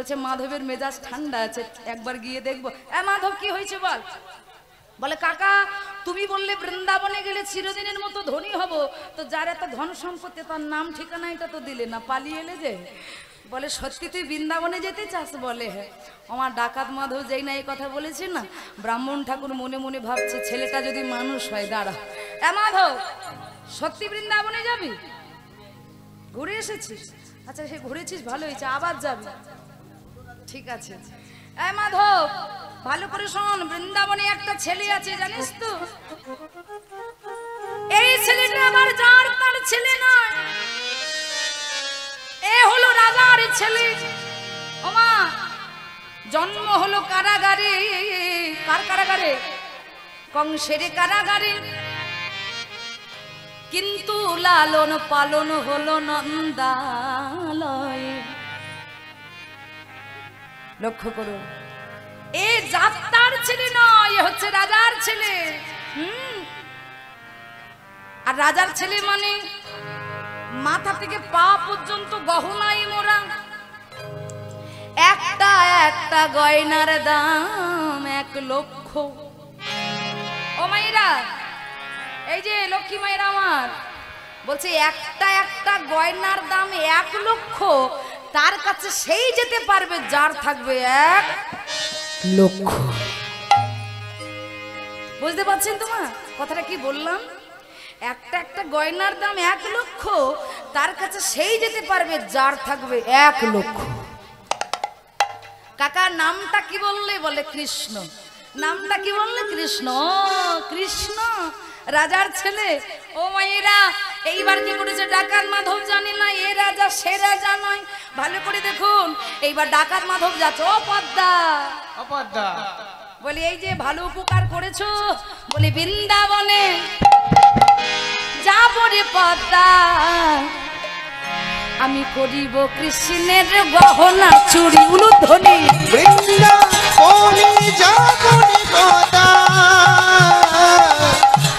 বলছে মাধবের মেজাজ ঠান্ডা আছে, একবার গিয়ে দেখবো। মাধব কি হয়েছে বল? বলে কাকা তুমি বললে বৃন্দাবনে গেলে চিরদিনের মতো ধনী হব, তো যার এত ধন সম্পত্তি তার নাম ঠিকানা এটা তো দিলে না, পালিয়ে এলে যে। বলে সত্যি তুই বৃন্দাবনে যেতে চাস? বলে হ্যাঁ। আমার ডাকাত মাধব যেই না এই কথা বলেছে না, ব্রাহ্মণ ঠাকুর মনে মনে ভাবছে ছেলেটা যদি মানুষ হয়। দাঁড়া, মাধব সত্যি বৃন্দাবনে যাবি? ঘুরে এসেছিস? আচ্ছা সে ঘুরেছিস ভালো হয়েছে, আবার যাবি? ঠিক আছে। মাধব ভালো করে শোন, বৃন্দাবনে একটা ছেলে আছে জানিস তো? এই ছেলেটা আবার যার তার ছেলে নয়, এ হলো রাজার ছেলে। ওমা জন্ম হলো কারাগারে। কার কারাগারে? কংসের কারাগারে। কিন্তু লালন পালন হলো নন্দালয়ে। লক্ষ্য করো, এ যাত্রার ছেলে নয়, হচ্ছে রাজার ছেলে। আর রাজার ছেলে মানে মাথা থেকে পা পর্যন্ত গহনায় মোড়া। একটা একটা গয়নার দাম 1 লক্ষ। ও মাইরা, এই যে লক্ষ্মী মায়েরা আমার, বলছে একটা একটা গয়নার দাম 1 লক্ষ। তার কাছে সেই যেতে পারবে যার থাকবে 1 লক্ষ। বুঝতে পারছেন তোমার কথাটা কি বললাম? একটা একটা গয়নার দাম 1 লক্ষ, তার কাছে সেই যেতে পারবে যার থাকবে 1 লক্ষ। কাকা নামটা কি বললে? বলে কৃষ্ণ। নামটা কি বললে? কৃষ্ণ। কৃষ্ণ রাজার ছেলে। ও মায়েরা এইবার কি করেছে ডাকাত মাধব? জানি না এ রাজা সে রাজা নয়, ভালো করে দেখুন। এইবার ডাকাত মাধব যাচ্ছে। ও পদ্মা, ও পদ্মা, বলি এই যে ভালো উপকার করেছো, বলি বৃন্দাবনে যাব রে পদ্মা, আমি করিব কৃষ্ণের গহনা চুরি। উলুধ্বনি বৃন্দাবনে যাব রে পদ্মা,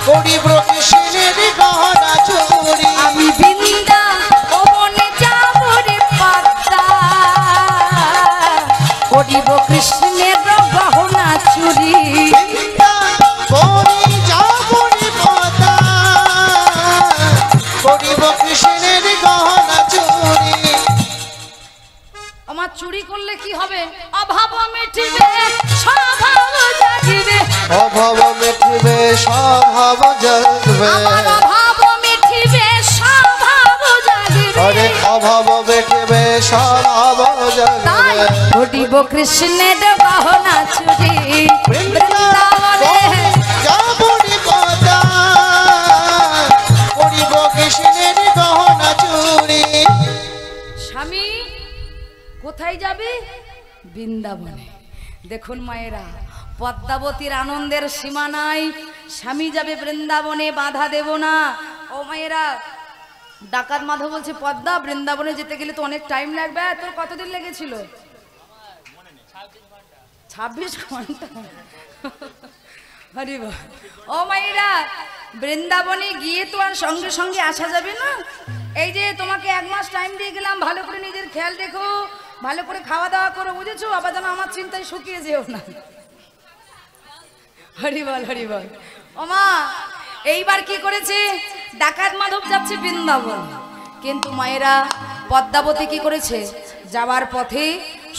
করিব কৃষ্ণের গহনা চুরি। আমি বৃন্দাবনে যাব রে পদ্মা, করিব কৃষ্ণের গহনা চুরি। বৃন্দাবনে যাব রে পদ্মা, করিব কৃষ্ণের গহনা চুরি। আমার চুরি করলে কি হবে? অভাব মিটিবে, স্বভাব জাগিবে। অভাব মিটিবে, স্বভাব জাগবে। আমার অভাব মিটিবে, স্বভাব জাগিবে। আরে অভাব মিটিবে, স্বভাব জাগবে। করিব কৃষ্ণের গহনা চুরি। বৃন্দাবনে যাব রে পদ্মা, করিব কৃষ্ণের গহনা চুরি। স্বামী কোথায় যাবে? বৃন্দাবনে। দেখুন মায়েরা, পদ্মাবতীর আনন্দের সীমা নাই। স্বামী যাবে বৃন্দাবনে, বাধা দেব না। ও মায়েরা, ডাকাত মাধব বলছে পদ্মা বৃন্দাবনে যেতে গেলে তো অনেক টাইম লাগবে। তোর কতদিন লেগেছিল? 26 ঘন্টা। আরে বাহ। ও মায়েরা, বৃন্দাবনে গিয়ে তো আর সঙ্গে সঙ্গে আসা যাবে না। এই যে তোমাকে 1 মাস টাইম দিয়ে গেলাম, ভালো করে নিজের খেয়াল রেখো, ভালো করে খাওয়া দাওয়া করো, বুঝেছো? আবার যেন আমার চিন্তায় শুকিয়ে যেও না। হরি বল, হরি বল। ওমা এইবার কি করেছে? ডাকাত মাধব যাচ্ছে বৃন্দাবন, কিন্তু মায়েরা পদ্মাবতী কি করেছে? যাওয়ার পথে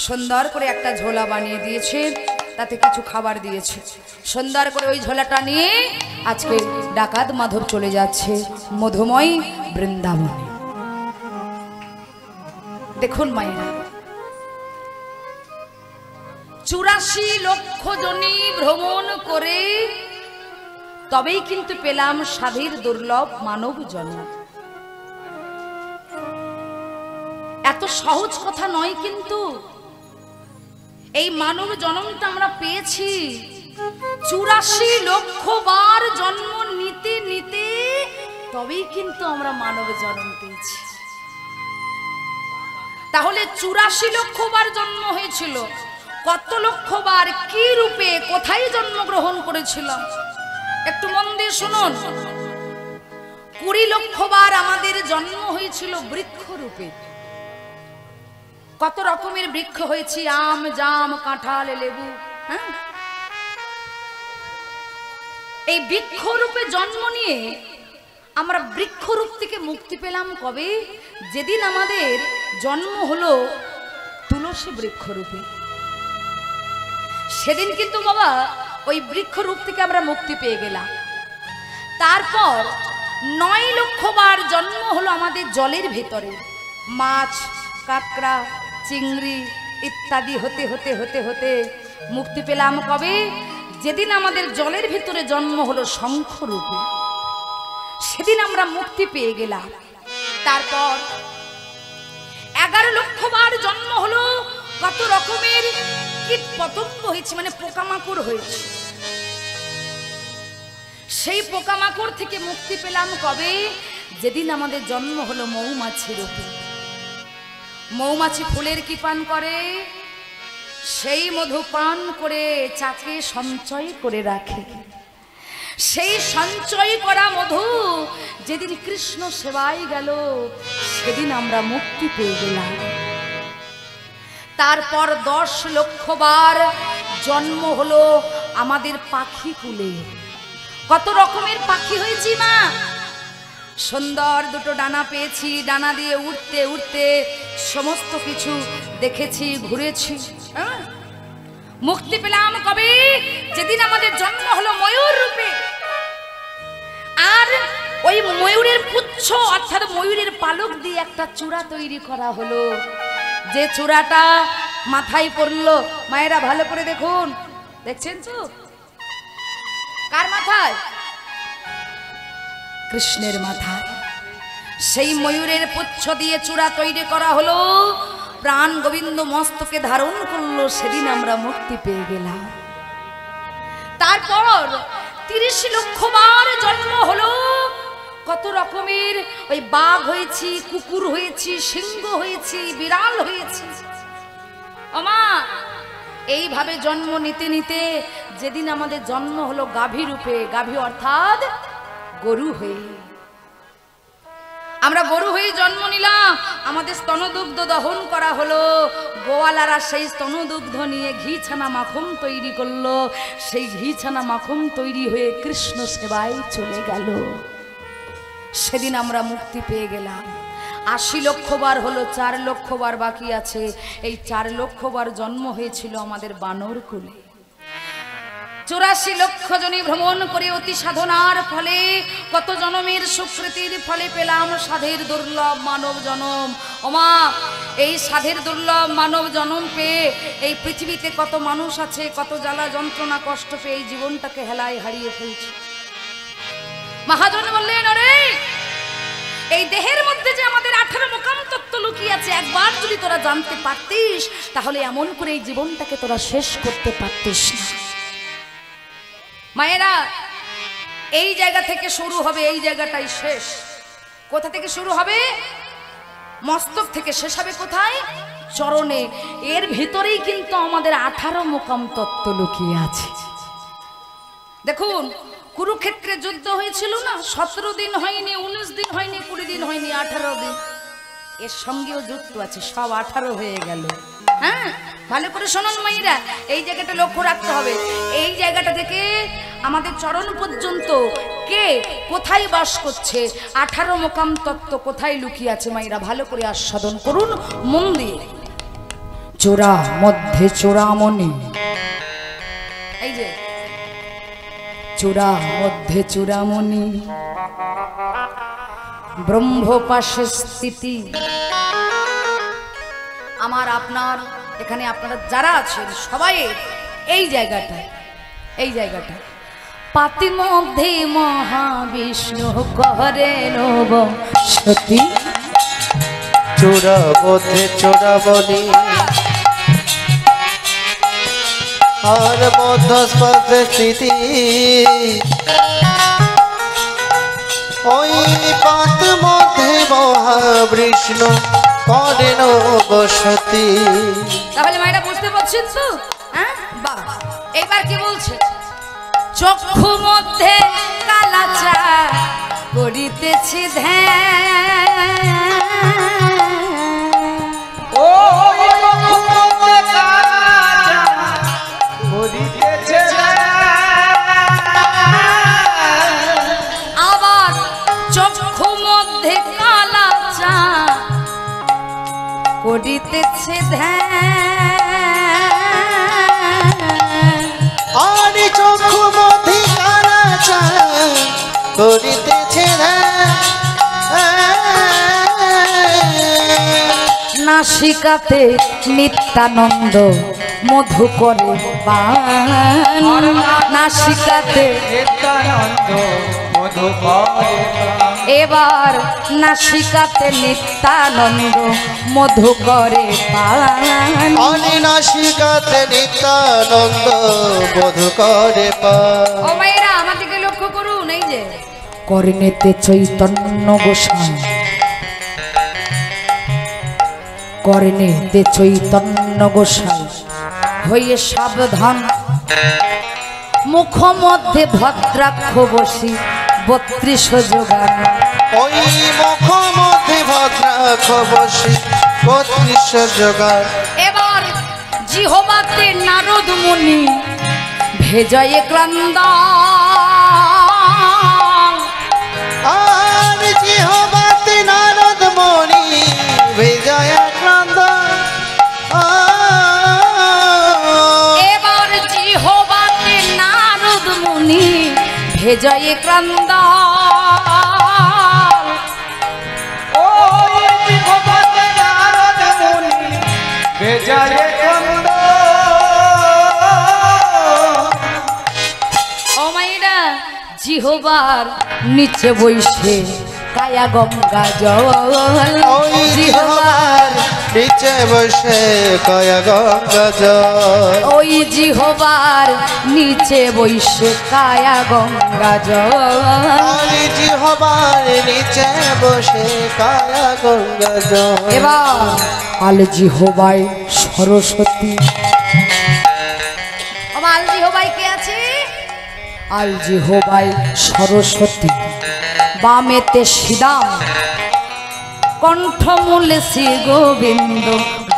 সুন্দর করে একটা ঝোলা বানিয়ে দিয়েছে, তাতে কিছু খাবার দিয়েছে। সুন্দর করে ওই ঝোলাটা নিয়ে আজকে ডাকাত মাধব চলে যাচ্ছে মধুময় বৃন্দাবনে। দেখুন মায়েরা, 84 লক্ষ জনি ভ্রমণ করে তবেই কিন্তু পেলাম সাধীর দুর্লভ মানব জন্ম। এত সহজ কথা নয় কিন্তু। এই মানব জন্মটা আমরা পেয়েছি 84 লক্ষ বার জন্ম নিতে নিতে, তবেই কিন্তু আমরা মানব জন্ম পেয়েছি। তাহলে 84 লক্ষ বার জন্ম হয়েছিল, কত লক্ষ বার কি রূপে কোথায় জন্মগ্রহণ করেছিলাম একটু মন দিয়ে শুনুন। 20 লক্ষ বার আমাদের জন্ম হয়েছিল বৃক্ষ রূপে। কত রকমের বৃক্ষ হয়েছি, আম, জাম, কাঁঠাল, লেবু। হ্যাঁ, এই বৃক্ষরূপে জন্ম নিয়ে আমরা বৃক্ষরূপ থেকে মুক্তি পেলাম কবে? যেদিন আমাদের জন্ম হলো তুলসী বৃক্ষরূপে, সেদিন কিন্তু বাবা ওই বৃক্ষরূপ থেকে আমরা মুক্তি পেয়ে গেলাম। তারপর 9 লক্ষ বার জন্ম হলো আমাদের জলের ভেতরে, মাছ, কাঁকড়া, চিংড়ি ইত্যাদি হতে হতে হতে হতে মুক্তি পেলাম কবে? যেদিন আমাদের জলের ভিতরে জন্ম হলো শঙ্খরূপে, সেদিন আমরা মুক্তি পেয়ে গেলাম। তারপর 11 লক্ষ বার জন্ম হলো কত রকমের কীট পতঙ্গ হয়েছে, মানে পোকামাকড় হয়েছে। সেই পোকামাকড় থেকে মুক্তি পেলাম কবে? যেদিন আমাদের জন্ম হলো মৌমাছি রূপে। মৌমাছি ফুলের কি পান করে? সেই মধু পান করে চাকে সঞ্চয় করে রাখে। সেই সঞ্চয় করা মধু যেদিন কৃষ্ণ সেবায় গেল, সেদিন আমরা মুক্তি পেয়ে গেলাম। তারপর 10 লক্ষ বার জন্ম হলো আমাদের পাখি কুলে। কত রকমের পাখি হয়েছি মা, সুন্দর দুটো ডানা পেয়েছি, ডানা দিয়ে উঠতে উঠতে সমস্ত কিছু দেখেছি, ঘুরেছি। মুক্তি পেলাম কবে? যেদিন আমাদের জন্ম হলো ময়ূর রূপে। আর ওই ময়ূরের পুচ্ছ অর্থাৎ ময়ূরের পালক দিয়ে একটা চূড়া তৈরি করা হলো। যে চূড়াটা মাথায় পড়লো, মায়েরা ভালো করে দেখুন, দেখছেন তো কার মাথায়? কৃষ্ণের মাথায়। সেই ময়ূরের পুচ্ছ দিয়ে চূড়া তৈরি করা হলো, প্রাণ গোবিন্দ মস্তকে ধারণ করলো, সেদিন আমরা মুক্তি পেয়ে গেলাম। তারপর 30 লক্ষ বার জন্ম হলো কত রকমের, ওই বাঘ হয়েছি, কুকুর হয়েছি, সিংহ হয়েছি, বিড়াল হয়েছি। ওমা, এইভাবে জন্ম নিতে নিতে যেদিন আমাদের জন্ম হলো গাভী রূপে, গাভী অর্থাৎ গরু হয়ে, আমরা গরু হয়ে জন্ম নিলাম। আমাদের স্তনদুগ্ধ দহন করা হলো, গোয়ালারা সেই স্তনদুগ্ধ নিয়ে ঘি ছানা মাখন তৈরি করলো। সেই ঘি ছানা মাখন তৈরি হয়ে কৃষ্ণ সেবায় চলে গেল, সেদিন আমরা মুক্তি পেয়ে গেলাম। 80 লক্ষ বার হলো, 4 লক্ষ বার বাকি আছে। এই 4 লক্ষ বার জন্ম হয়েছিল আমাদের বানর কুলে। 84 লক্ষ জনে ভ্রমণ করে অতি সাধনার ফলে, কত জনমের সুকৃতির ফলে পেলাম সাধের দুর্লভ মানব জনম। ওমা, এই সাধের দুর্লভ মানব জনম পেয়ে এই পৃথিবীতে কত মানুষ আছে, কত জ্বালা যন্ত্রণা কষ্ট পেয়ে এই জীবনটাকে হেলায় হারিয়ে ফেলছে। মহাজন বললেন, আরে এই দেহের মধ্যে যে আমাদের 18 মোকাম তত্ত্ব লুকিয়ে আছে, একবার যদি তোরা জানতে পারতিস, তাহলে এমন করে এই জীবনটাকে তোরা শেষ করতে পারতিস না। মায়েরা, এই জায়গা থেকে শুরু হবে, এই জায়গাটাই শেষ। কোথা থেকে শুরু হবে? মস্তক থেকে। শেষ হবে কোথায়? চরণে। এর ভিতরেই কিন্তু আমাদের 18 মোকাম তত্ত্ব লুকিয়ে আছে। দেখুন, কুরুক্ষেত্রে যুদ্ধ হয়েছিল না, 17 দিন হয়নি, 19 দিন হয়নি, 20 দিন হয়নি, 18 দিন। এর সঙ্গেও যুক্ত আছে, সব 18 হয়ে গেল। হ্যাঁ, ভালো করে শুনুন মাইরা, এই জায়গাটা লক্ষ্য রাখতে হবে। এই জায়গাটা থেকে আমাদের চরণ পর্যন্ত কে কোথায় বাস করছে, 18 মোকাম তত্ত্ব কোথায় লুকিয়ে আছে, মাইরা ভালো করে আস্বাদন করুন মন দিয়ে। চূড়া মধ্যে চূড়ামণি, এই যে চূড়া মধ্যে চূড়ামণি, ব্রহ্ম পাশে স্থিতি। আমার আপনার এখানে আপনারা যারা আছেন সবাই এই জায়গাটায়, এই জায়গাটা পাতি মধ্যে মহাবিষ্ণু করেন সতী। চূড়া মধ্যে চূড়ামণি, আর মধ্যস্পর্শে স্থিতি। ওই পাত মধ্যে মহাবিষ্ণু করেন বসতি। তাহলে মায়েরা বুঝতে পারছেন তো? হ্যাঁ, বাহ। এবার কি বলছে? চক্ষু মধ্যে কালাচা করিতেছি ধ্যান, ওই করিতেছে নাসিকাতে নিত্যানন্দ মধু করে পান নাসিকাতে নিত্যানন্দ মধু করে এবার নাসিকাতে নিত্যানন্দ মধু করে পান নাসিকাতে নিত্যানন্দ মধু করে পান। ও মায়েরা আমার দিকে লক্ষ্য করুন, এই যে কর্ণেতে চৈতন্য গোসাই কর্ণেতে চৈতন্য গোসাই হইয়ে সাবধান মুখ মধ্যে ভদ্রাক্ষ বসি 32 যোগান ওই মুখ মধ্যে ভদ্রাক্ষ বসি 32 যোগান। এবার জিহ্বাতে নারদ মুনি ভেজয়ে ক্রান্ত আর জিহ্বাতে নারদ মুনি ভেজয়ে ক্রান্ত এবার জিহ্বাতে নারদ মুনি ভেজয়ে ক্রান্ত ওই জিহ্বাতে নারদ মুনি ভেজয়ে ক্রান্ত। ও মাইরা জিহ্বার নিচে বইসে কায়া গঙ্গা জল ওই জিহ্বার নিচে বসে কায়া গঙ্গা জল ওই জিহ্বার নিচে বইসে কায়া গঙ্গা জল ওই জিহ্বার নিচে বসে কায়া গঙ্গা জল। এবার আল জিহ্বায় সরস্বতী আল জিহ্বায় কে আছে? আল জিহ্বায় সরস্বতী বামেতে শ্রীরাম কণ্ঠমূলে শ্রী গোবিন্দ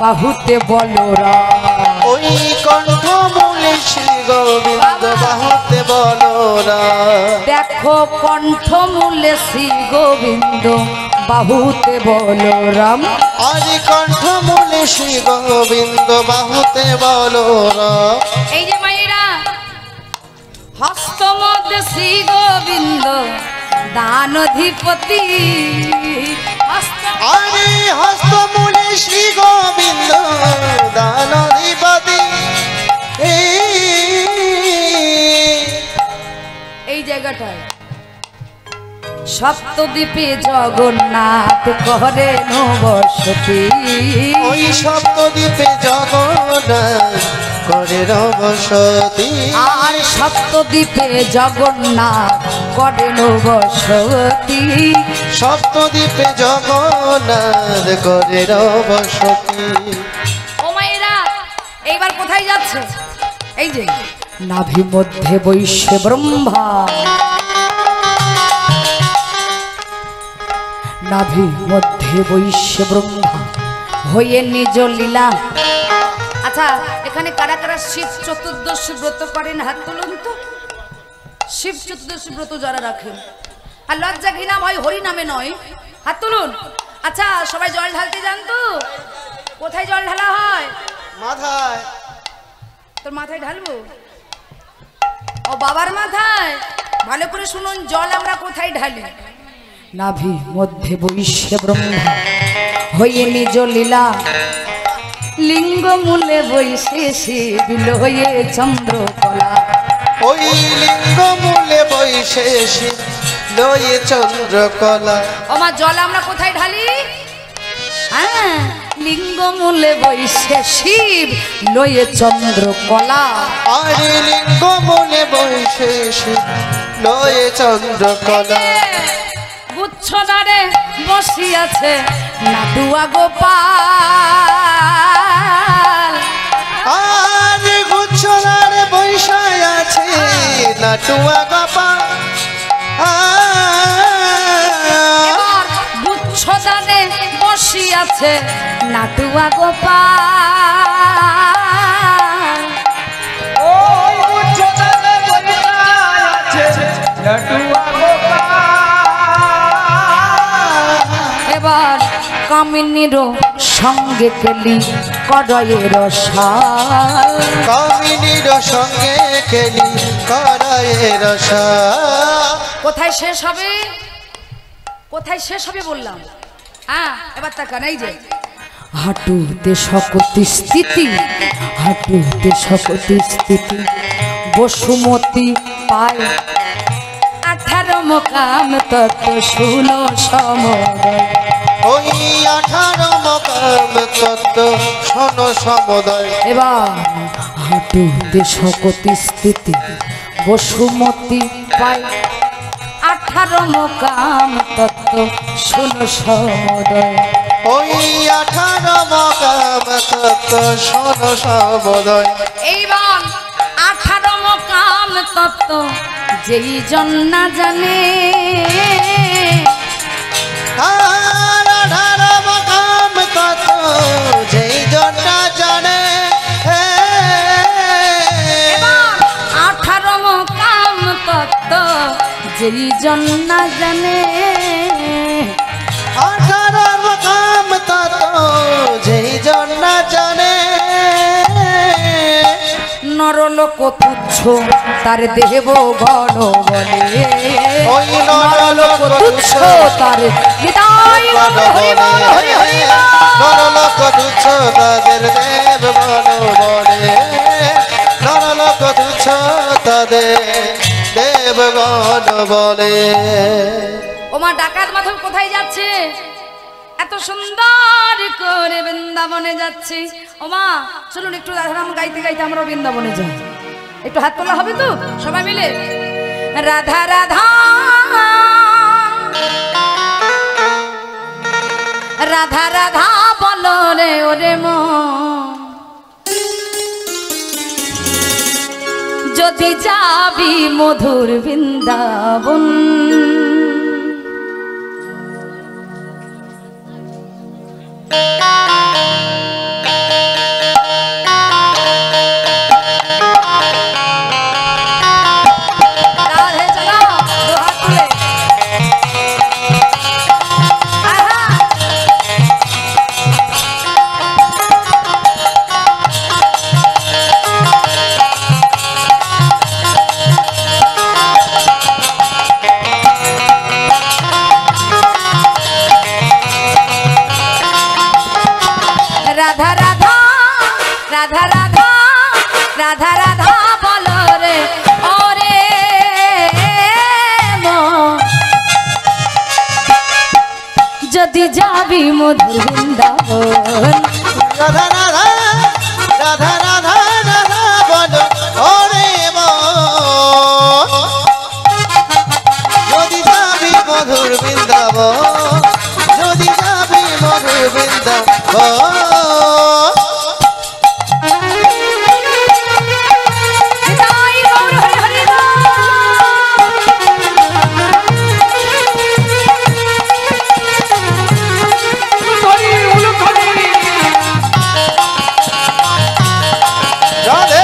বাহুতে বলরাম ওই কণ্ঠমূলে শ্রী গোবিন্দ বাহুতে বলরাম। দেখো কণ্ঠমূলে শ্রী গোবিন্দ বাহুতে বলরাম আজ কণ্ঠমূলে শ্রী গোবিন্দ বাহুতে বলরাম। এই যে মায়েরা হস্ত মধ্যে শ্রী গোবিন্দ দানধিপতি আরে হস্তমূলে শ্রী গোবিন্দ দানাধিপতি। এই জায়গাটায় সপ্তদ্বীপে জগন্নাথ করেন বসতি ওই সপ্তদ্বীপে জগন্নাথ করেন বসতি। আর সপ্তদ্বীপে জগন্নাথ করেন বসতি সপ্তদ্বীপে জগন্নাথ করেন বসতি। ও মায়েরা এইবার কোথায় যাচ্ছে? এই যে নাভি মধ্যে বৈশ্যে ব্রহ্মা নাভি মধ্যে বৈশ্যে ব্রহ্মা হয়ে নিজ লীলা। আচ্ছা এখানে কারা কারা শিব চতুর্দশী ব্রত করেন হাত তুলুন তো। শিব চতুর্দশী ব্রত যারা রাখেন আর লজ্জা ঘৃণা ভয় হরি নামে নয়, হাত তুলুন। আচ্ছা সবাই জল ঢালতে যান তো? কোথায় জল ঢালা হয়? মাথায়। তোর মাথায় ঢালবো? ও বাবার মাথায়? ভালো করে শুনুন, জল আমরা কোথায় ঢালি? নাভি মধ্যে বৈশ্যে ব্রহ্মা হয়ে নিজ লীলা লিঙ্গ মূলে বৈশে শিবিল হয়ে চন্দ্রকলা। ওই লিঙ্গ মূলে বৈশে শিব লয়ে চন্দ্রকলা। আমার জল আমরা কোথায় ঢালি? হ্যাঁ লিঙ্গ মূলে বৈশে শিব লয়ে চন্দ্রকলা। আরে লিঙ্গ মূলে বৈশে শিব লয়ে চন্দ্রকলা। গুচ্ছদারে বসিয়াছে নাটুয়া গোপাল আর গুচ্ছদার বৈশায় আছে নাটুয়া গোপাল। এবার গুচ্ছদারে বসিয়াছে নাটুয়া গোপাল। ওই উচ্চতাতে বৈরায় আছে নাটুয়া গোপাল। এবার কামিনীর সঙ্গে কেলি কড়াইয়ের শাল কামিনীর সঙ্গে খেলি করায়ের রসা। কোথায় শেষ হবে? কোথায় শেষ হবে বললাম? হ্যাঁ, এবার তাকান, এই যে হাঁটুতে শকতি স্থিতি, হাঁটুতে শকতি স্থিতি, বসুমতী পায় 18 মোকাম তত শুনো সমদয়। ওই 18 মোকাম তত্ত্ব শোনো সমদয়। এবার হাঁটুতে শকতি স্থিতি, বসুমতী পায় 18 মোকাম তত্ত্ব শুনো সমদয়। ওই 18 মোকাম তত্ত্ব শোনো সমদয়। এইবার 18 মোকাম তত্ত্ব যেই জন না জানে, আর 18 মোকাম তত্ত্ব যেই জন না জানে। এবার 18 মোকাম তত্ত্ব যেই জন না জানে, 18 মোকাম তত্ত্ব যেই জন না জানে। নরলোক তুচ্ছ তার দেব গণ বলে, ওই নরলোক তুচ্ছ তার হৃদয় হরি বল হরি হরি বল। নরলোক তুচ্ছ তাদের দেব গণ বলে, নরলোক তুচ্ছ তাদের দেব গণ বলে। ওমা ডাকাত মাধব কোথায় যাচ্ছে? এত সুন্দর করে বৃন্দাবনে যাচ্ছে। ওমা চলুন একটু রাধারাম গাইতে গাইতে আমরা বৃন্দাবনে যাই। একটু হাত তোলা হবে তো সবাই মিলে? রাধা রাধা রাধা রাধা বলো রে ওরে মন, যদি যাবি মধুর বৃন্দাবন। রাধা রাধা রাধা রাধা রাধা রাধা বলো রে ওরে মন, যদি যাবি মধুর বৃন্দাবন। রাধা রাধা রাধা রাধা রাধা বলো ওরে মন, যদি যাবি মধুর বৃন্দাবন, যদি যাবি মধুর বৃন্দাবন। হৃদয় গৌর হরি হরি বল। রাধে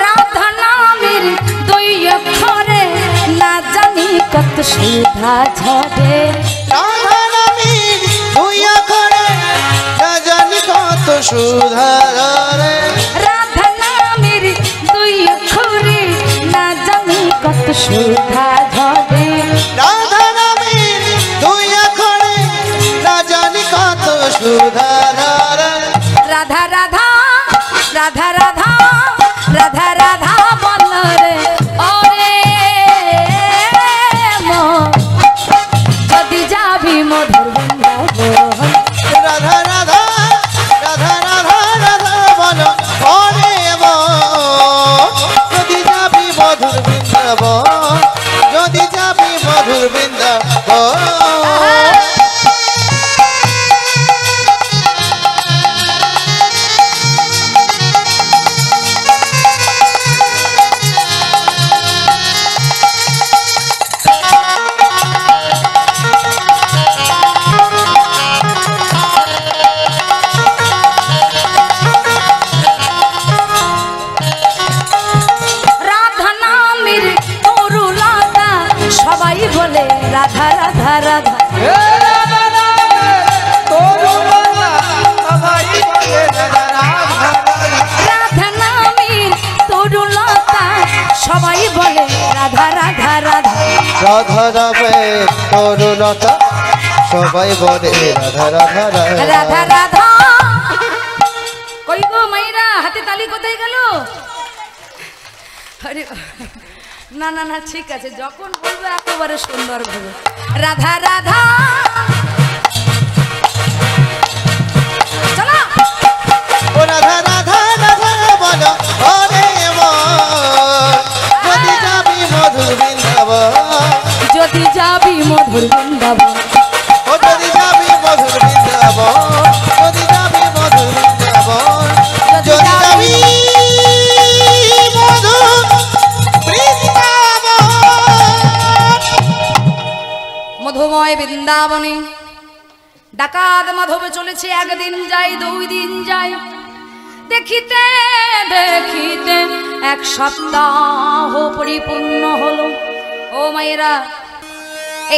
রাধা নামের দুই অক্ষরে না জানি কত সুধা ঝরে, রাধা নামের দুই অক্ষরে না জানি কত সুধা ঝরে। রাধা নামের দুই অক্ষরে না জানি কত সুধা ঝরে। রাধা নামের দুই অক্ষরে না জানি কত সুধা ঝরে। রাধা রাধা রাধা রাধা রাধা রাধা বলো রে ওরে মন, যদি যাবি মধুর বৃন্দাবন। রাধা রাধা রাধা রাধা রাধা বলো ওরে মন, যদি যাবি মধুর বৃন্দাবন, যদি যাবি মধুর বৃন্দাবন। রাধা রামে তরুণতা সবাই বলে রাধা রাধা রাধা রাধা রাধা। কই গো মাইরা, হাতে তালি কোথায় গেল? আরে না না না, ঠিক আছে, যখন বলবো একেবারে সুন্দর ভাবে রাধা রাধা। চলো ও রাধা রাধা রাধা বলো ওরে মন, যদি যাবি মধুর বৃন্দাবন, যদি যাবি মধুর বৃন্দাবন, ও যদি যাবি মধুর বৃন্দাবন, যদি যাবি মধুর বৃন্দাবন, যদি যাবি মধুর বৃন্দাবন। মধুময় বৃন্দাবনে ডাকাত মাধব চলেছে, একদিন যায়, 2 দিন যায়, দেখিতে দেখিতে 1 সপ্তাহ পরিপূর্ণ হলো। ও মায়েরা,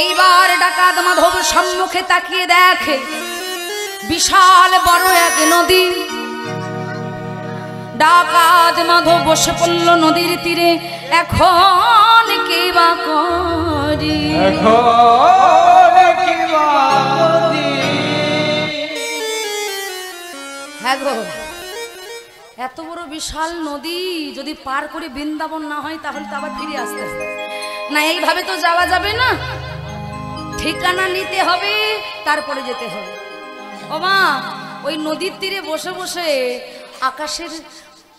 এইবার ডাকাত মাধব সম্মুখে তাকিয়ে দেখে বিশাল বড় এক নদী। ডাকাত মাধব বসে পড়ল নদীর তীরে, এখন কি বা করি? হ্যাঁ গো, এত বড় বিশাল নদী যদি পার করে বৃন্দাবন না হয় তাহলে তো আবার ফিরে আসতে হবে না, এইভাবে তো যাওয়া যাবে না, ঠিকানা নিতে হবে, তারপরে যেতে হবে। ও মা, ওই নদীর তীরে বসে বসে আকাশের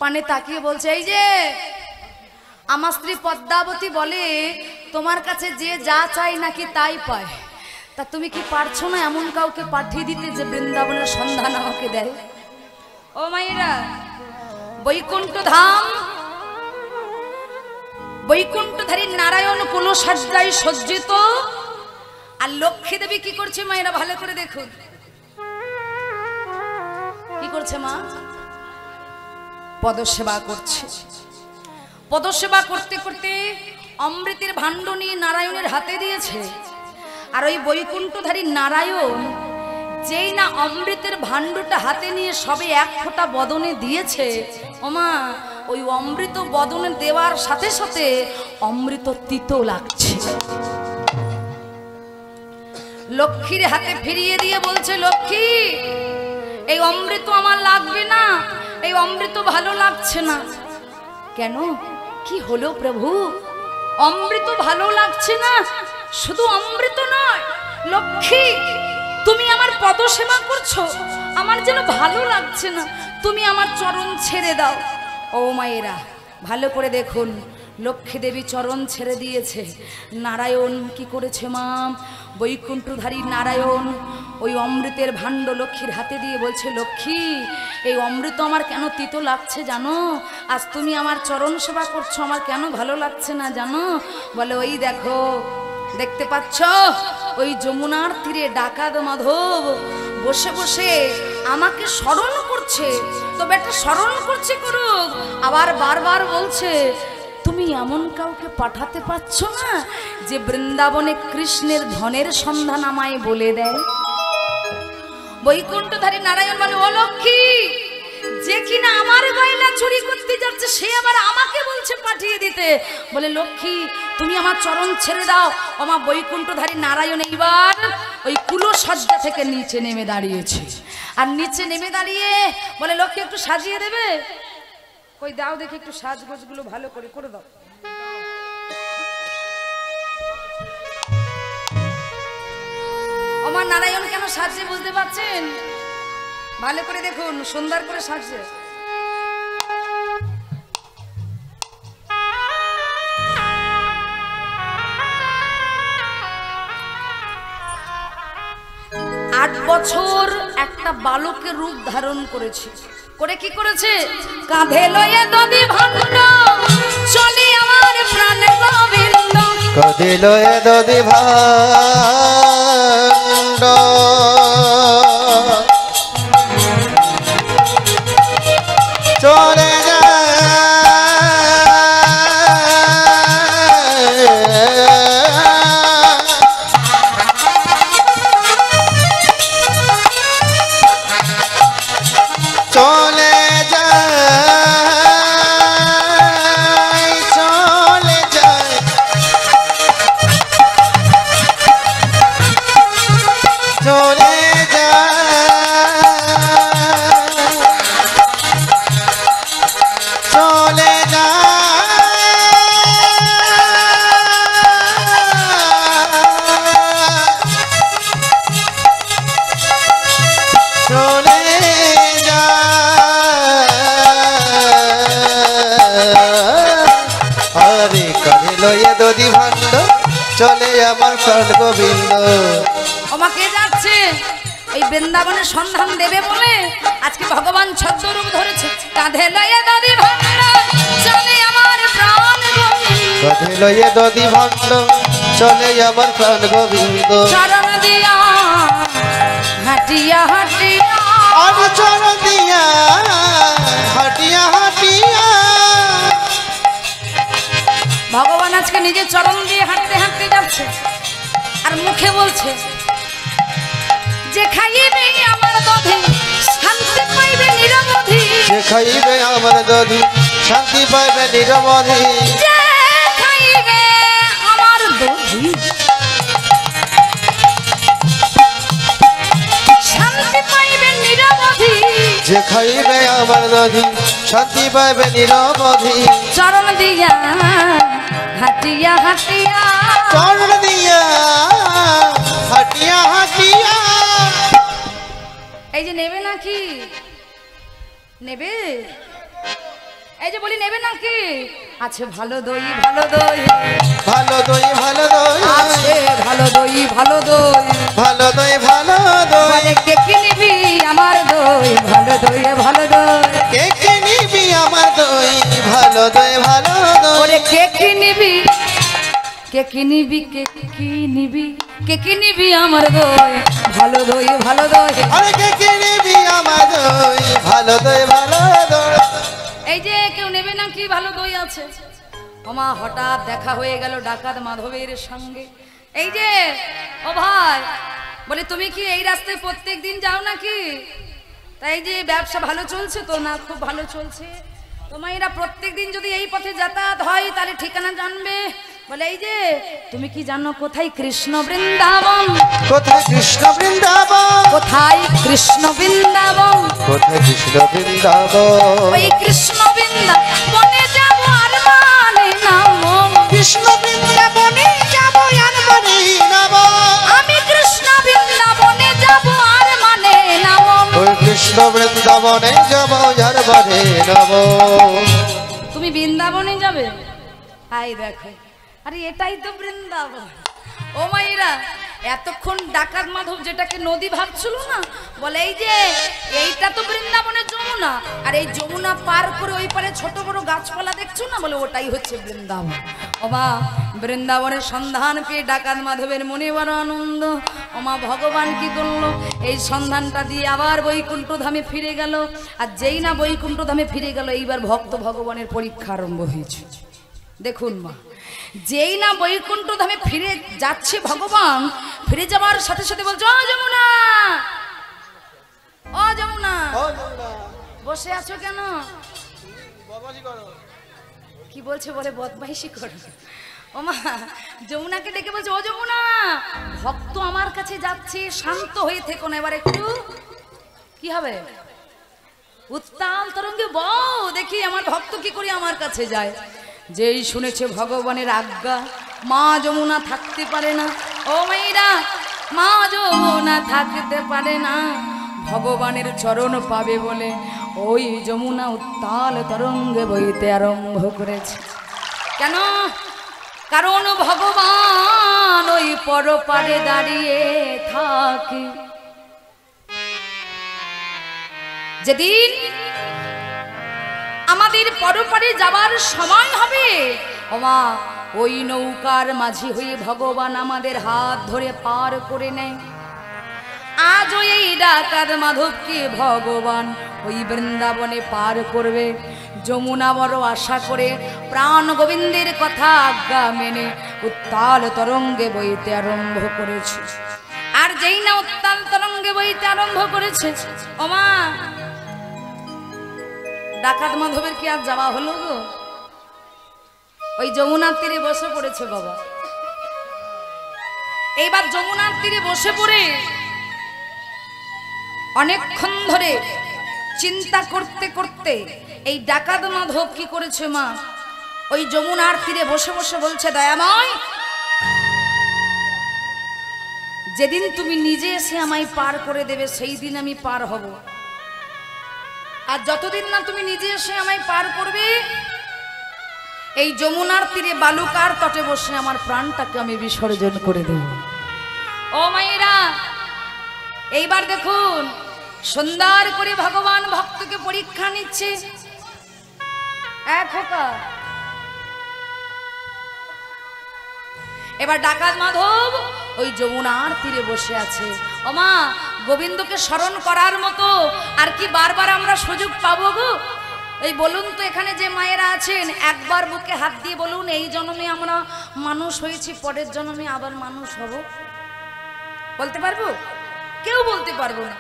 পানে তাকিয়ে বলছে, এই যে আমার স্ত্রী পদ্মাবতী বলে তোমার কাছে যে যা চাই নাকি তাই পায়, তা তুমি কি পারছো না এমন কাউকে পাঠিয়ে দিতে যে বৃন্দাবনের সন্ধান আমাকে দেয়? ও মায়েরা, বৈকুণ্ঠ ধাম, বৈকুণ্ঠধারী নারায়ণ কুল সজ্জায় সজ্জিত, আর লক্ষ্মী দেবী কি করছে মায়েরা ভালো করে দেখুন, কি করছে মা? পদসেবা করছে। পদসেবা করতে করতে অমৃতের ভাণ্ড নিয়ে নারায়ণের হাতে দিয়েছে। আর ওই বৈকুণ্ঠধারী নারায়ণ যেই না অমৃতের ভাণ্ডটা হাতে নিয়ে সবে 1 ফোঁটা বদনে দিয়েছে, ওমা ওই অমৃত বদনে দেওয়ার সাথে সাথে অমৃত তিতো লাগছে। লক্ষ্মীর হাতে ফিরিয়ে দিয়ে বলছে, লক্ষ্মী এই অমৃত আমার লাগবে না, এই অমৃত ভালো লাগছে না। কেন, কি হলো প্রভু? অমৃত ভালো লাগছে না? শুধু অমৃত নয় লক্ষ্মী, তুমি আমার পদসেবা করছো, আমার যেন ভালো লাগছে না, তুমি আমার চরণ ছেড়ে দাও। ও মায়েরা ভালো করে দেখুন, লক্ষ্মী দেবী চরণ ছেড়ে দিয়েছে। নারায়ণ কি করেছে মা? বৈকুণ্ঠধারী নারায়ণ ওই অমৃতের ভাণ্ড লক্ষ্মীর হাতে দিয়ে বলছে, লক্ষ্মী এই অমৃত আমার কেন তিতো লাগছে জানো? আজ তুমি আমার চরণ সেবা করছো, আমার কেন ভালো লাগছে না জানো? বলে, ওই দেখো, দেখতে পাচ্ছ ওই যমুনার তীরে ডাকাত মাধব বসে বসে আমাকে স্মরণ করছে। তো বেটা স্মরণ করছে করুক, আবার বারবার বলছে, তুমি এমন কাউকে পাঠাতে পারছো না যে বৃন্দাবনে কৃষ্ণের ধনের সন্ধান আমায় বলে দেয়? বৈকুণ্ঠধারী নারায়ণ বলে, ও লক্ষ্মী, যে কিনা আমার গয়না চুরি করতে যাচ্ছে সে আবার আমাকে বলছে পাঠিয়ে দিতে। বলে, লক্ষ্মী তুমি আমার চরণ ছেড়ে দাও। আমার বৈকুণ্ঠধারী নারায়ণ এইবার ওই কুলসজ্জা থেকে নিচে নেমে দাঁড়িয়েছে। আর নিচে নেমে দাঁড়িয়ে বলে, লক্ষ্মী একটু সাজিয়ে দেবে? কই দাও দেখি, একটু সাজগোজগুলো ভালো করে করে দাও। আমার নারায়ণ কেন সাজছে বুঝতে পারছেন? ভালো করে দেখুন, সুন্দর করে সাজছে। আট বছর একটা বালকের রূপ ধারণ করেছে। করে কি করেছে? কাঁধে লয়ে দধি ভাণ্ড চলি আমার প্রাণ গোবিন্দ, কাঁধে লয়ে দধি ভাণ্ড চলে লয়ে দধি ভাণ্ড চলে আমার প্রাণ গোবিন্দ। ওমা কে যাচ্ছে? এই বৃন্দাবনের সন্ধান দেবে বলে আজকে ভগবান ছদ্মরূপ ধরেছে। কাঁধে লয়ে দধি ভাণ্ড চলে আমার প্রাণ গোবিন্দ। কাঁধে লয়ে দধি ভাণ্ড চলে আমার প্রাণ গোবিন্দ। চরণ দিয়া হাটিয়া হাটিয়া আর চরণ দিয়া হাটিয়া হাটিয়া। ভগবান আজকে নিজের চরণ দিয়ে হাঁটতে হাঁটতে যাচ্ছে আর মুখে বলছে যে খাইবে আমার দধি শান্তি পাইবে নিরবধি। যে খাইবে আমার দধি শান্তি পাইবে নিরবধি। যে খাইবে আমার দধি শান্তি পাইবে নিরবধি। যে খাইবে আমার দধি শান্তি পাইবে নিরবধি। চরণ দিয়া হাটিয়া হাটিয়া চরণ দিয়া হাটিয়া হাটিয়া। এই যে নেবে নাকি? নেবে? এই যে বলি নেবে নাকি? আছে ভালো দই ভালো দই ভালো দই ভালো দই আছে ভালো দই ভালো দই। ভালো দই ভালো দই। বলে কে কি নিবি আমার দই ভালো দই ভালো দই। কে কে নিবি আমার দই ভালো দই ভালো দই। ওরে কে কি নিবি কে কি নিবি কে কি নিবি কে কি নিবি আমার দই ভালো দই ভালো দই। আরে কে কে নিবি আমার দই ভালো দই ভালো দই। এই যে কেউ নেবে নাকি ভালো দই আছে? ওমা হঠাৎ দেখা হয়ে গেল ডাকাত মাধবের সঙ্গে। এই যে ও ভাই বলে তুমি কি এই রাস্তায় প্রত্যেক দিন যাও নাকি? তাই যে ব্যবসা ভালো চলছে তো? না খুব ভালো চলছে। তোমার এরা প্রত্যেক দিন যদি এই পথে যাতায়াত হয় তাহলে ঠিকানা জানবে। বলে এই যে তুমি কি জানো কোথায় কৃষ্ণ বৃন্দাবন? কোথায় কৃষ্ণ বৃন্দাবন? কোথায় কৃষ্ণ বৃন্দাবন? কোথায় কৃষ্ণ বৃন্দাবন? ওই কৃষ্ণ বৃন্দাবনে যাব আর মানে নাম। কৃষ্ণ বৃন্দাবনে যাব আর মানে নাম। আমি কৃষ্ণ বৃন্দাবনে যাব আর মানে নাম। ওই কৃষ্ণ বৃন্দাবনে যাব আর মানে নাম। তুমি বৃন্দাবনে যাবে? আই দেখো, আরে এটাই তো বৃন্দাবন। ও মাইরা এতক্ষণ ডাকাত মাধব যেটাকে নদী ভাবছিল না, বলে এই যে এইটা তো বৃন্দাবনের যমুনা, আর এই যমুনা পার করে ওই পারে ছোট বড় গাছপালা দেখছো না, বলে ওটাই হচ্ছে বৃন্দাবন। ওমা বৃন্দাবনের সন্ধান পেয়ে ডাকাত মাধবের মনে বড় আনন্দ। ওমা ভগবান কি করলো, এই সন্ধানটা দিয়ে আবার বৈকুণ্ঠ ধামে ফিরে গেল। আর যেই না বৈকুণ্ঠ ধামে ফিরে গেল, এইবার ভক্ত ভগবানের পরীক্ষা আরম্ভ হয়েছে। দেখুন মা, যেই না বৈকুণ্ঠ ধামে ফিরে যাচ্ছে ভগবান, ফিরে যাওয়ার সাথে সাথে বলছে ও যমুনা, ও যমুনা বসে আছো কেন? কি বলছে বলে বদমাইশি করো। ও মা যমুনাকে ডেকে বলছে ও যমুনা, ভক্ত আমার কাছে যাচ্ছে, শান্ত হয়ে থেকো না, এবার একটু কি হবে উত্তাল তরঙ্গে বউ, দেখি আমার ভক্ত কি করে আমার কাছে যায়। যেই শুনেছে ভগবানের আজ্ঞা, মা যমুনা থাকতে পারে না। ও মেয়েরা, মা যমুনা থাকতে পারে না, ভগবানের চরণ পাবে বলে ওই যমুনা উত্তাল তরঙ্গে বইতে আরম্ভ করেছে। কেন? কারণ ভগবান ওই পরপারে দাঁড়িয়ে থাকে। যেদিন আমাদের পরপারে যাবার সময় হবে, ওমা ওই নৌকার মাঝি হয়ে ভগবান আমাদের হাত ধরে পার করে নেয়। আজও এই ডাকাত মাধবকে ভগবান ওই বৃন্দাবনে পার করবে। যমুনা বড় আশা করে প্রাণ গোবিন্দের কথা আজ্ঞা মেনে উত্তাল তরঙ্গে বইতে আরম্ভ করেছে। আর যেই না উত্তাল তরঙ্গে বইতে আরম্ভ করেছে, ওমা ডাকাত মাধবের কি আর যাওয়া হলো গো? ওই যমুনার তীরে বসে পড়েছে বাবা। এইবার যমুনার তীরে বসে পড়ে অনেকক্ষণ ধরে চিন্তা করতে করতে এই ডাকাত মাধব কি করেছে মা, ওই যমুনার তীরে বসে বসে বলছে, দয়াময় যেদিন তুমি নিজে এসে আমায় পার করে দেবে সেই দিন আমি পার হব, আর যতদিন না তুমি নিজে এসে আমায় পার করবে এই যমুনার তীরে বালুকার তটে বসে আমার প্রাণটাকে আমি বিসর্জন করে দেব। ও মায়েরা, এইবার দেখুন সুন্দর করে ভগবান ভক্তকে পরীক্ষা নিচ্ছে। এক হোকা এবার ডাকাত মাধব ওই যমুনার তীরে বসে আছে। ও মা, গোবিন্দকে স্মরণ করার মতো আর কি বারবার আমরা সুযোগ পাবো গো? এই বলুন তো, এখানে যে মায়েরা আছেন একবার বুকে হাত দিয়ে বলুন, এই জন্মে আমরা মানুষ হয়েছি, পরের জন্মে আবার মানুষ হব? বলতে পারবো? কেউ বলতে পারবো না।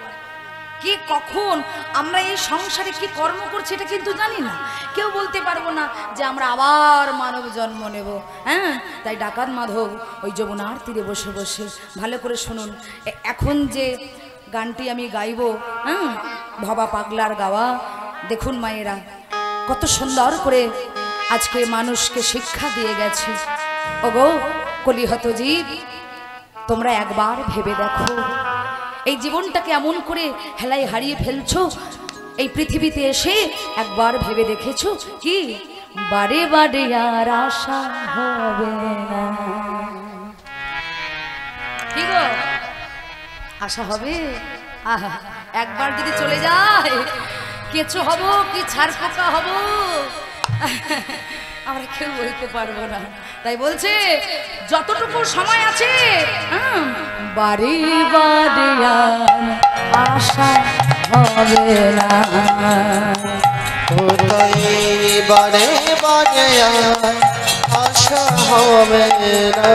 কি কখন আমরা এই সংসারে কি কর্ম করছি এটা কিন্তু জানি না, কেউ বলতে পারবো না যে আমরা আবার মানব জন্ম নেব। হ্যাঁ, তাই ডাকাত মাধব ওই যমুনার তীরে বসে বসে, ভালো করে শুনুন, এখন যে গানটি আমি গাইব, হ্যাঁ, ভবা পাগলার গাওয়া, দেখুন মায়েরা কত সুন্দর করে আজকে মানুষকে শিক্ষা দিয়ে গেছে। ওগো কলিহত জীব, তোমরা একবার ভেবে দেখো, এই জীবনটাকে এমন করে হেলায় হারিয়ে ফেলছো, এই পৃথিবীতে এসে একবার ভেবে দেখেছো কি বারে বারে আর আশা হবে না? কি গো, আশা হবে? আহা, একবার যদি চলে যায় কেঁচো হব কি ছাড় পোকা হব আমরা কেউ বলতে পারবো না। তাই বলছে যতটুকু সময় আছে বারে বারে আশা হবে না, বারে বারে আশা হবে না।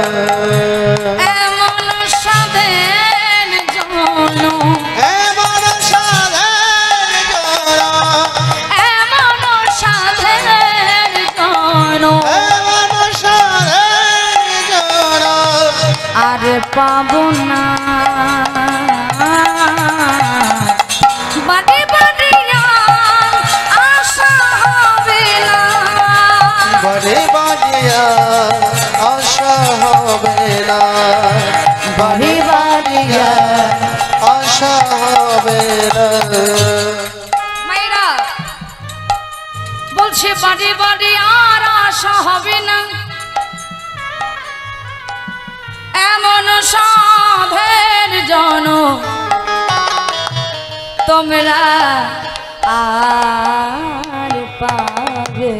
এমন সাধের জন্য, এমন সাধের জন্য, এমন সাধের জন্য, এমন সাধের জন্য আর পাবো না। বারে বারে আশা হবে না, বারে বারে আশা হবে না, বারে বারে আশা হবে না। মায়েরা বলছে বারে বারে আর আশা হবে না, এমন সাধের জন তোমরা আর পাবে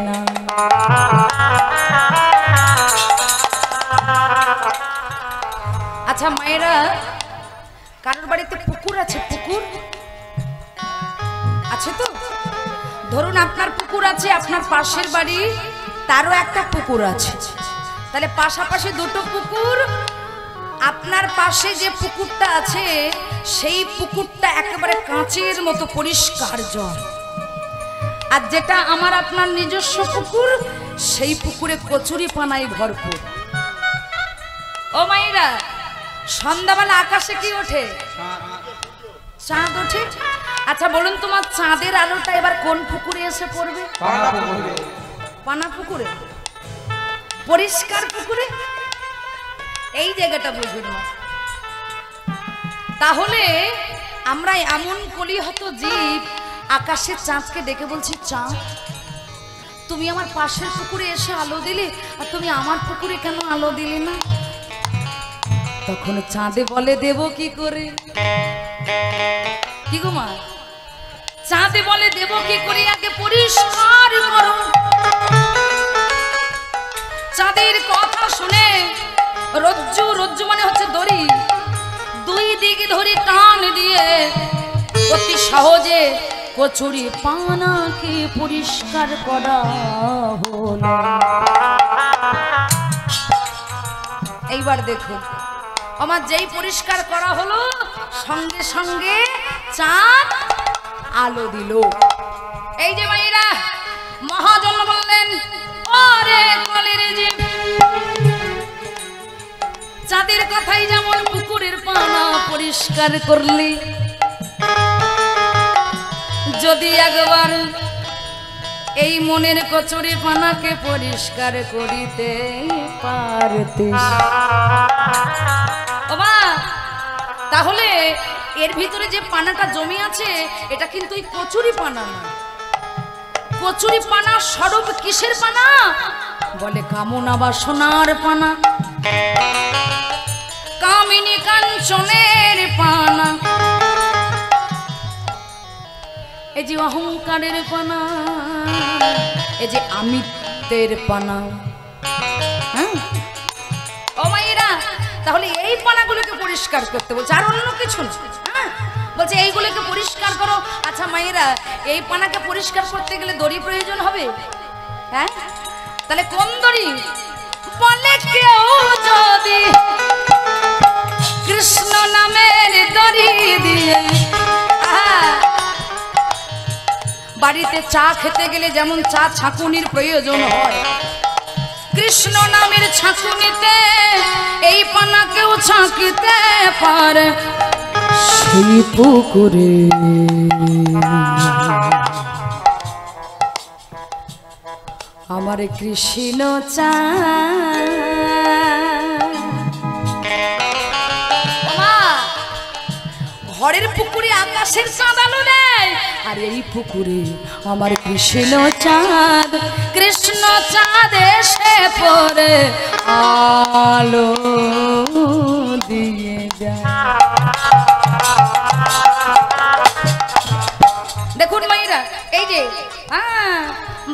না। আচ্ছা মায়েরা, কারোর বাড়িতে পুকুর আছে? পুকুর আছে তো? ধরুন আপনার পুকুর আছে, আপনার পাশের বাড়ি তারও একটা পুকুর আছে, তাহলে পাশাপাশি দুটো পুকুর। আপনার পাশে যে পুকুরটা আছে সেই পুকুরটা একেবারে কাঁচের মতো পরিষ্কার জল, আর যেটা আমার আপনার নিজস্ব পুকুর সেই পুকুরে কচুরি পানায় ভরপুর। ও মাইরা, সন্ধ্যাবেলা আকাশে কি ওঠে? চাঁদ ওঠে। আচ্ছা বলুন, তোমার চাঁদের আলোটা এবার কোন পুকুরে এসে পড়বে? পানা পুকুরে, পরিষ্কার পুকুরে। এই জায়গাটা বুঝুন না। তাহলে আমরা এমন কলিহত জীব, আকাশের চাঁদকে ডেকে বলছি, চাঁদ তুমি আমার পাশের পুকুরে এসে আলো দিলে, আর তুমি আমার পুকুরে কেন আলো দিলে না? তখন চাঁদে বলে, দেব কি করে? কি গো মা? চাঁদে বলে, দেব কি করে, আগে পরিষ্কার করো। চাঁদের কথা শুনে রজ্জু, রজ্জু মানে হচ্ছে দড়ি, দুই দিক ধরে টান দিয়ে অতি সহজে কচুরি পানাকে পরিষ্কার করা হলো। এইবার দেখুন, আমার যেই পরিষ্কার করা হলো সঙ্গে সঙ্গে চাঁদ আলো দিল। এই যে মায়েরা, মহাজন বললেন, ওরে কলের যে চাঁদের কথাই যেমন পুকুরের পানা পরিষ্কার করলি, যদি একবার এই মনের কচুরি পানাকে পরিষ্কার করিতে পারতিস। ওমা, তাহলে এর ভিতরে যে পানাটা জমে আছে এটা কিন্তু ওই কচুরি পানা না। কচুরি পানা স্বরূপ কিসের পানা? বলে কামনা বাসনার পানা, কামিনী কাঞ্চনের পানা, এই যে অহংকারের পানা, এই যে আমিত্বের পানা। হ্যাঁ ও মায়েরা, তাহলে এই পানাগুলোকে পরিষ্কার করতে বলছে, আর অন্য কিছু না। হ্যাঁ বলছে এইগুলোকে পরিষ্কার করো। আচ্ছা মায়েরা, এই পানাকে পরিষ্কার করতে গেলে দড়ি প্রয়োজন হবে। হ্যাঁ তাহলে কোন দড়ি? বলে কেউ যদি কৃষ্ণ নামের দড়ি দিয়ে বাড়িতে চা খেতে গেলে যেমন চা ছাঁকুনির প্রয়োজন হয়, কৃষ্ণ নামের ছাঁকুনিতে এই পানাকেও ছাঁকিতে পারে সেই পুকুরে। আমার কৃষ্ণ চা ঘরের পুকুরে আকাশের চাঁদ আলো নেই, আর এই পুকুরে আমার কৃষ্ণ চাঁদ, কৃষ্ণ চাঁদ এসে পড়ে আলো দিয়ে যায়। দেখুন মাইরা, এই যে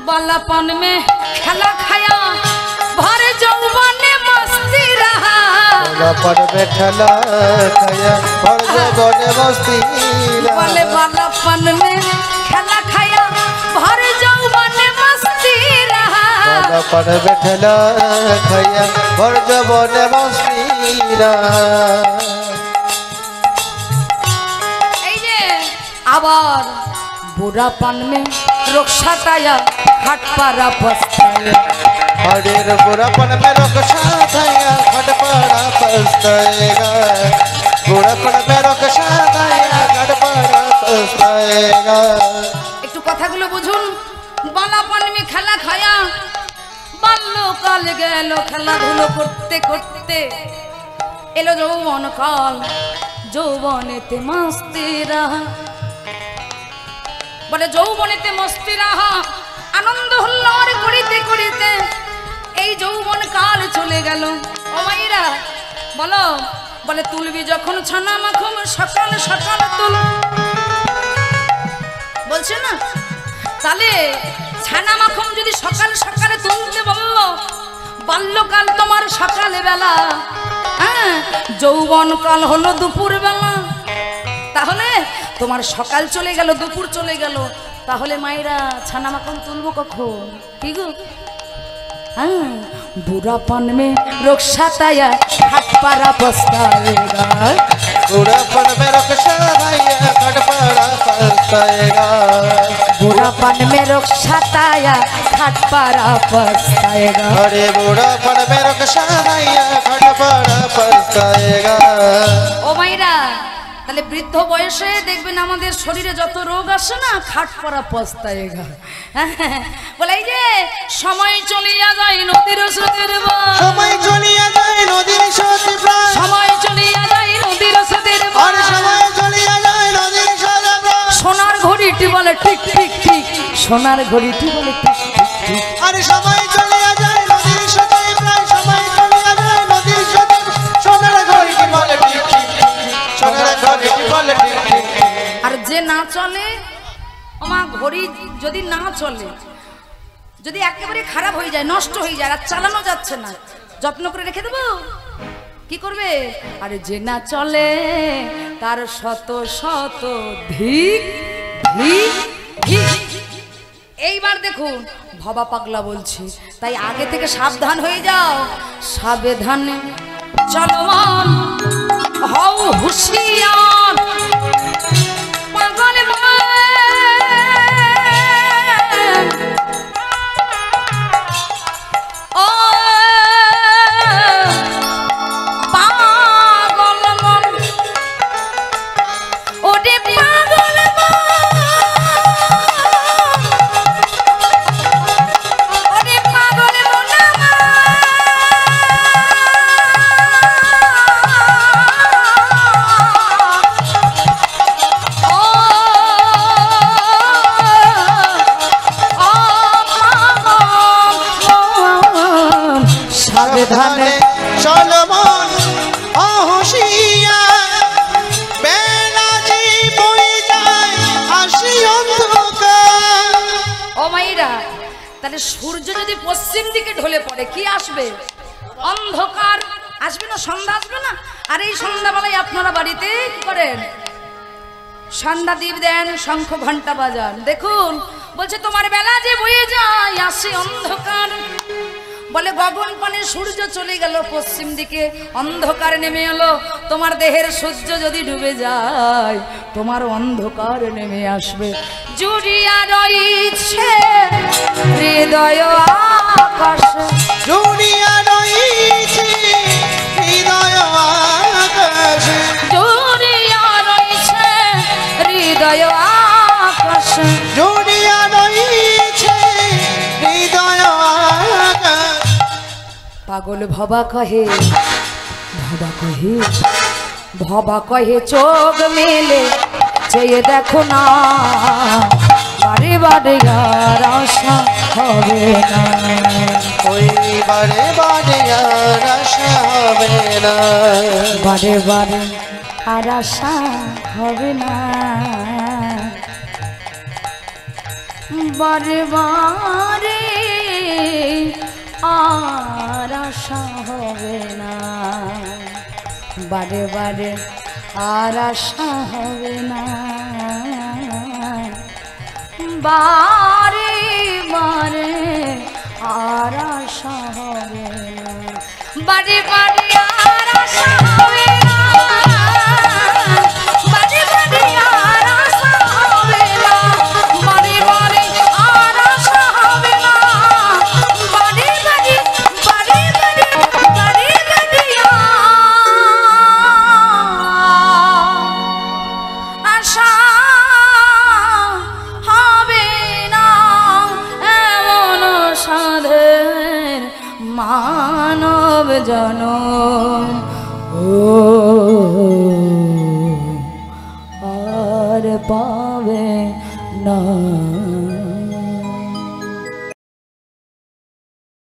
बालापन में खेला खाया भर जौवने मस्ती रहा, बालापन में खेला खाया भर जौवने मस्ती रहा, बोले बालापन में खेला खाया भर जौवने मस्ती रहा, बालापन में खेला खाया भर जौवने मस्ती रहा। आबार बुढ़ापन में रुखसाताया घाट पारा पछताया, अरे बुढ़ापन में रुखसाताया घाट पारा पछताएगा, बुढ़ापन में रुखसाताया घाट पारा पछताएगा। একটু কথাগুলো বুঝুন। বালাপন में খেলা খায়া বাল্যকাল গেল খেলাধুলো করতে করতে, এলো যৌবন কাল যৌবনেতে মস্তি রাহা, বলে যৌবনেতে মস্তি রাহা আনন্দ হুল্লোড় করিতে করিতে এই যৌবন কাল চলে গেল। ও মাইরা বলো, বলে তুলবি যখন ছানা মাখন সকাল সকাল তুল, বলছে না? তাহলে ছানা মাখন যদি সকাল সকালে তুলতে বললো, বাল্যকাল তোমার সকালে বেলা, হ্যাঁ যৌবন কাল হলো দুপুর বেলা, তাহলে তোমার সকাল চলে গেল দুপুর চলে গেল, তাহলে মায়েরা ছানা মাখন তুলবো কখন? কি গো? हाँ बुढ़ापन में रुखसाताया घाट पारा पछताएगा, बुढ़ापन में रुखसाताया घाट पारा पछताएगा, बुढ़ापन में रुखसाताया घाट पारा पछताएगा, अरे बुढ़ापन में रुखसाताया घाट पारा पछताएगा। ओ मायरा, তাহলে বৃদ্ধ বয়সে দেখবেন আমাদের শরীরে যত রোগ আসে না, খাট পড়া পস্তায়েগা। বলে এই যে সময় চলিয়া যায় নদীর স্রোতের বাই, সময় চলিয়া যায় নদীর স্রোতের বাই, সময় চলিয়া যায় নদীর স্রোতের আর বাই, সময় চলিয়া যায় নদীর স্রোতের বাই, সোনার ঘড়িটি বলে ঠিক ঠিক ঠিক, সোনার ঘড়িটি বলে ঠিক ঠিক ঠিক, আর সময় চলিয়া যায় নদীর স্রোতের বাই, সময় চলিয়া যায় নদীর স্রোতের বাই, সোনার ঘড়িটি বলে ঠিক ঠিক ঠিক, সোনার ঘড়িটি বলে ঠিক ঠিক ঠিক। আর যে না চলে আমার ঘড়ি যদি না চলে, যদি একেবারে খারাপ হয়ে যায় নষ্ট হয়ে যায় আর চালানো যাচ্ছে না, যত্ন করে রেখে দেবো, কি করবে? আরে যে না চলে তার শত শত ধিক ধিক ধিক। এইবার দেখুন ভবা পাগলা বলছি, তাই আগে থেকে সাবধান হয়ে যাও, সাবধানে চলমান হও হুঁশিয়ার, পাগল ধানে সলমন অহসিয়া বেলা যে বই যায় আসি অন্ধকার। ও মাইরা, তাহলে সূর্য যদি পশ্চিম দিকে ঢলে পড়ে কি আসবে? অন্ধকার আসবে না, সন্ধ্যা আসবে না? আর এই সন্ধ্যাবেলায় আপনারা বাড়িতে কি করেন? সন্ধ্যা দ্বীপ দেন, শঙ্খ ঘন্টা বাজান। দেখুন বলছে তোমার বেলা যে বয়ে যায় আসে অন্ধকার। বলে গগন পানে সূর্য চলে গেল পশ্চিম দিকে, অন্ধকার নেমে এলো। তোমার দেহের সূর্য যদি ডুবে যায় তোমার অন্ধকার নেমে আসবে। জুড়িয়া রয়েছে হৃদয় আকাশে, জুড়িয়া রয়েছে হৃদয় আকাশে, জুড়িয়া রয়েছে হৃদয় আকাশে, জুড়িয়া রয়েছে হৃদয় আকাশ। পাগল ভবা কহে, ভবা কহে, ভবা কহে চোখ মেলে চেয়ে দেখো না, বারে বারে আর আশা হবে না, ওই বারে বারে আর আশা হবে না, বারে বারে আর আশা হবে না, বারে বারে আর আশা হবে না, বারে বারে আর আশা হবে না, বারে বারে আর আশা হবে না, বারে বারে আর আশা হবে না, বারে বারে আর আশা হবে না, বারে বারে আর আশা হবে না, বারে বারে বারে বারে বারে বারে আশা হবে না, এমন সাধের মানব জনম ও আর পাবে না।